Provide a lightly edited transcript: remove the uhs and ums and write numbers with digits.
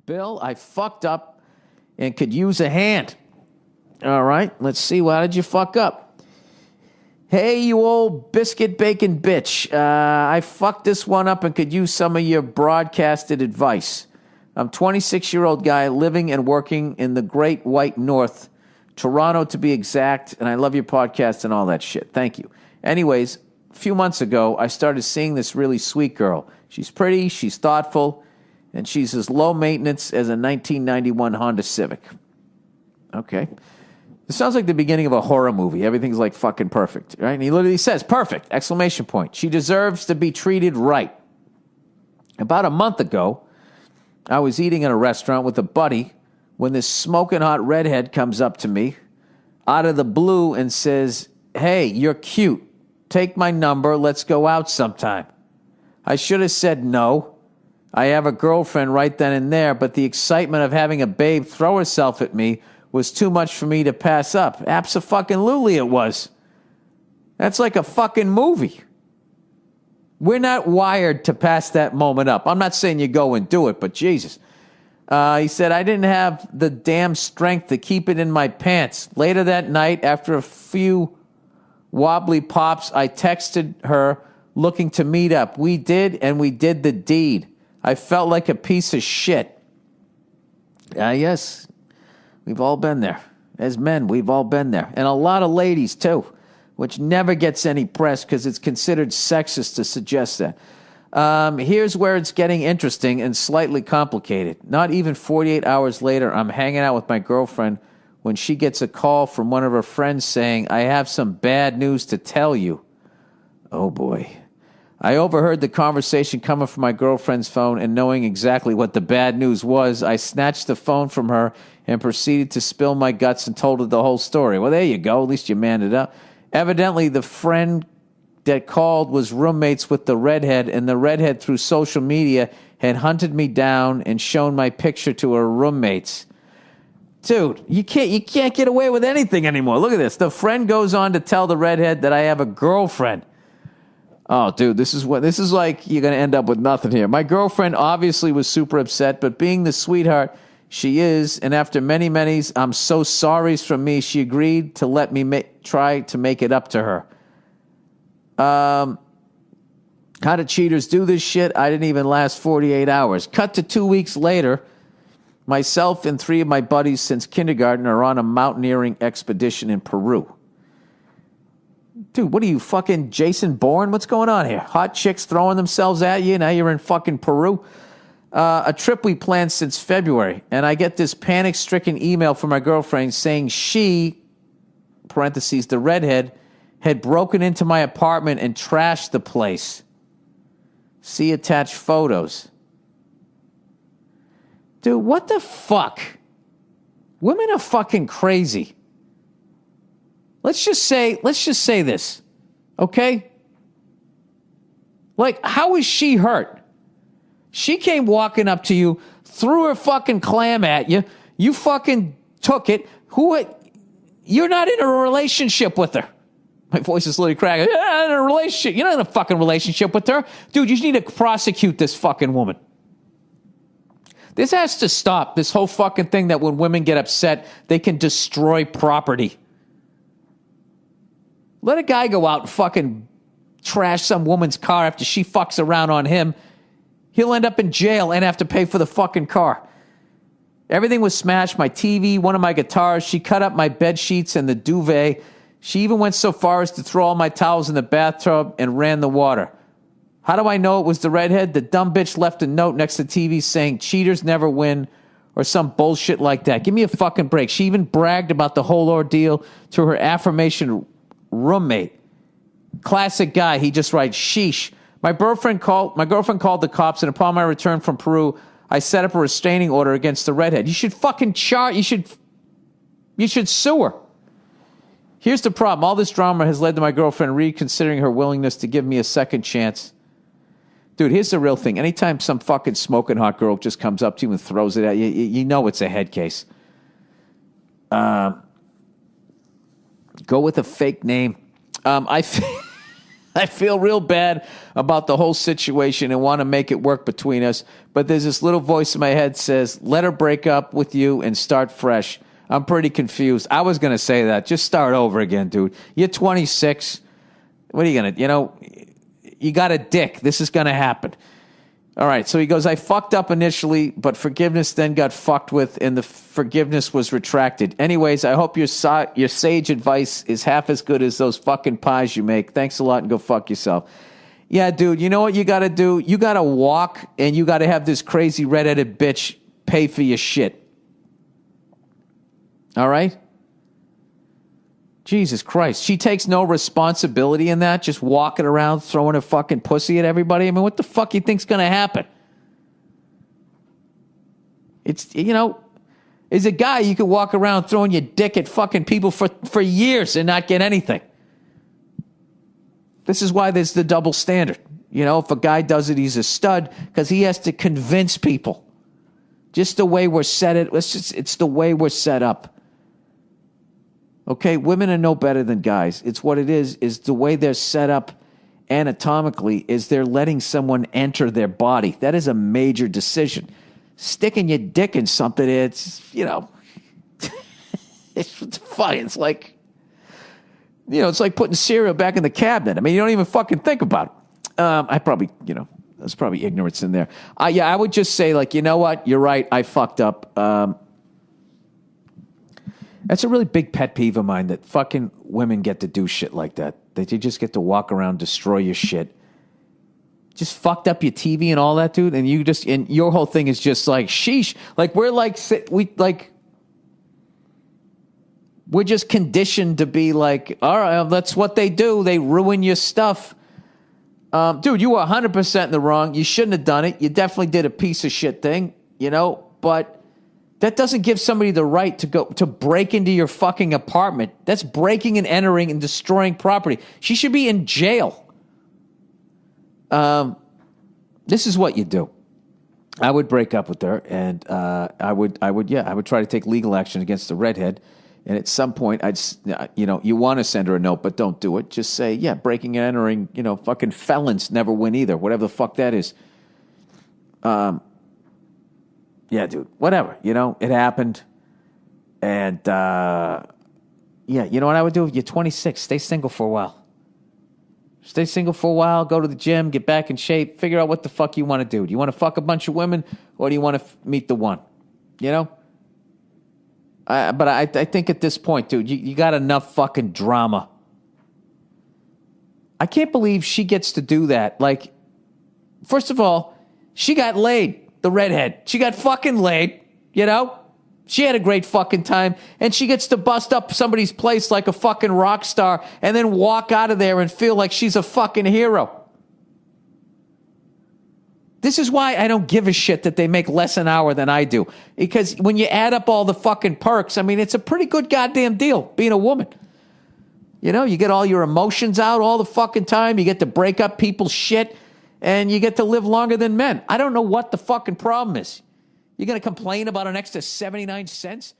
Bill, I fucked up and could use a hand. All right, let's see. How did you fuck up? Hey, you old biscuit bacon bitch. I fucked this one up and could use some of your broadcasted advice. I'm a 26-year-old guy living and working in the great white north, Toronto to be exact, and I love your podcast and all that shit. Thank you. Anyways, a few months ago, I started seeing this really sweet girl. She's pretty, she's thoughtful, and she's as low maintenance as a 1991 Honda Civic. Okay. It sounds like the beginning of a horror movie. Everything's like fucking perfect, right? And he literally says, perfect, exclamation point. She deserves to be treated right. About a month ago, I was eating at a restaurant with a buddy when this smoking hot redhead comes up to me out of the blue and says, hey, you're cute. Take my number. Let's go out sometime. I should have said no. I have a girlfriend right then and there, but the excitement of having a babe throw herself at me was too much for me to pass up. Abso-fucking-lutely it was. That's like a fucking movie. We're not wired to pass that moment up. I'm not saying you go and do it, but Jesus. He said, I didn't have the damn strength to keep it in my pants. Later that night, after a few wobbly pops, I texted her looking to meet up. We did, and we did the deed. I felt like a piece of shit. Yes, we've all been there. As men, we've all been there. And a lot of ladies, too, which never gets any press because it's considered sexist to suggest that. Here's where it's getting interesting and slightly complicated. Not even 48 hours later, I'm hanging out with my girlfriend when she gets a call from one of her friends saying, I have some bad news to tell you. Oh, boy. I overheard the conversation coming from my girlfriend's phone, and knowing exactly what the bad news was, I snatched the phone from her and proceeded to spill my guts and told her the whole story. Well, there you go. At least you manned it up. Evidently, the friend that called was roommates with the redhead, and the redhead, through social media, had hunted me down and shown my picture to her roommates. Dude, you can't get away with anything anymore. Look at this. The friend goes on to tell the redhead that I have a girlfriend. Oh, dude, this is like you're going to end up with nothing here. My girlfriend obviously was super upset, but being the sweetheart she is, and after many I'm so sorry's from me, she agreed to let me try to make it up to her. How do cheaters do this shit? I didn't even last 48 hours. Cut to 2 weeks later, myself and 3 of my buddies since kindergarten are on a mountaineering expedition in Peru. Dude, what are you, fucking Jason Bourne? What's going on here? Hot chicks throwing themselves at you, now you're in fucking Peru? A trip we planned since February, and I get this panic-stricken email from my girlfriend saying she, parentheses, the redhead, had broken into my apartment and trashed the place. See attached photos. Dude, what the fuck? Women are fucking crazy. Let's just say this, okay? Like, how is she hurt? She came walking up to you, threw her fucking clam at you, you fucking took it. You're not in a relationship with her. My voice is literally cracking. You're not in a relationship. You're not in a fucking relationship with her. Dude, you just need to prosecute this fucking woman. This has to stop, this whole fucking thing that when women get upset, they can destroy property. Let a guy go out and fucking trash some woman's car after she fucks around on him. He'll end up in jail and have to pay for the fucking car. Everything was smashed. My TV, one of my guitars. She cut up my bed sheets and the duvet. She even went so far as to throw all my towels in the bathtub and ran the water. How do I know it was the redhead? The dumb bitch left a note next to the TV saying, cheaters never win, or some bullshit like that. Give me a fucking break. She even bragged about the whole ordeal to her affirmation roommate. Classic guy. He just writes, sheesh. My girlfriend called the cops, and upon my return from Peru, I set up a restraining order against the redhead. You should fucking you should sue her. Here's the problem. All this drama has led to my girlfriend reconsidering her willingness to give me a second chance. Dude, here's the real thing. Anytime some fucking smoking hot girl just comes up to you and throws it at you, you know it's a head case. Go with a fake name. I feel real bad about the whole situation and want to make it work between us. But there's this little voice in my head says, let her break up with you and start fresh. I'm pretty confused. I was going to say that. Just start over again, dude. You're 26. What are you going to, you got a dick. This is going to happen. All right. So he goes, I fucked up initially, but forgiveness then got fucked with and the forgiveness was retracted. Anyways, I hope your sage advice is half as good as those fucking pies you make. Thanks a lot and go fuck yourself. Yeah, dude, you know what you got to do? You got to walk and you got to have this crazy redheaded bitch pay for your shit. All right? Jesus Christ. She takes no responsibility in that, just walking around throwing her fucking pussy at everybody. I mean, what the fuck you think's going to happen? It's, as a guy, you could walk around throwing your dick at fucking people for years and not get anything. This is why there's the double standard. If a guy does it, he's a stud because he has to convince people. Just the way we're set it's the way we're set up. Okay, women are no better than guys. It's what it is the way they're set up anatomically is they're letting someone enter their body. That is a major decision. Sticking your dick in something, it's, it's fine. It's like, it's like putting cereal back in the cabinet. I mean, you don't even fucking think about it. I probably, there's probably ignorance in there. Yeah, I would just say, like, you know what? You're right. I fucked up. That's a really big pet peeve of mine that fucking women get to do shit like that. That you just get to walk around, destroy your shit. Just fucked up your TV and all that, dude. And and your whole thing is just like, sheesh. Like, we're just conditioned to be like, all right, that's what they do. They ruin your stuff. Dude, you were 100% in the wrong. You shouldn't have done it. You definitely did a piece of shit thing, but that doesn't give somebody the right to break into your fucking apartment. That's breaking and entering and destroying property. She should be in jail. This is what you do. I would break up with her, and I would try to take legal action against the redhead. And at some point, you want to send her a note, but don't do it. Just say, yeah, breaking and entering, fucking felons never win either, whatever the fuck that is. Yeah, dude, whatever, it happened. And, yeah, you know what I would do? You're 26, stay single for a while. Stay single for a while, go to the gym, get back in shape, figure out what the fuck you want to do. Do you want to fuck a bunch of women, or do you want to meet the one? But I think at this point, dude, you got enough fucking drama. I can't believe she gets to do that. Like, first of all, she got laid. The redhead. She got fucking laid, She had a great fucking time, and she gets to bust up somebody's place like a fucking rock star and then walk out of there and feel like she's a fucking hero. This is why I don't give a shit that they make less an hour than I do. Because when you add up all the fucking perks, I mean, it's a pretty good goddamn deal being a woman. You get all your emotions out all the fucking time. You get to break up people's shit. And you get to live longer than men. I don't know what the fucking problem is. You're going to complain about an extra 79 cents?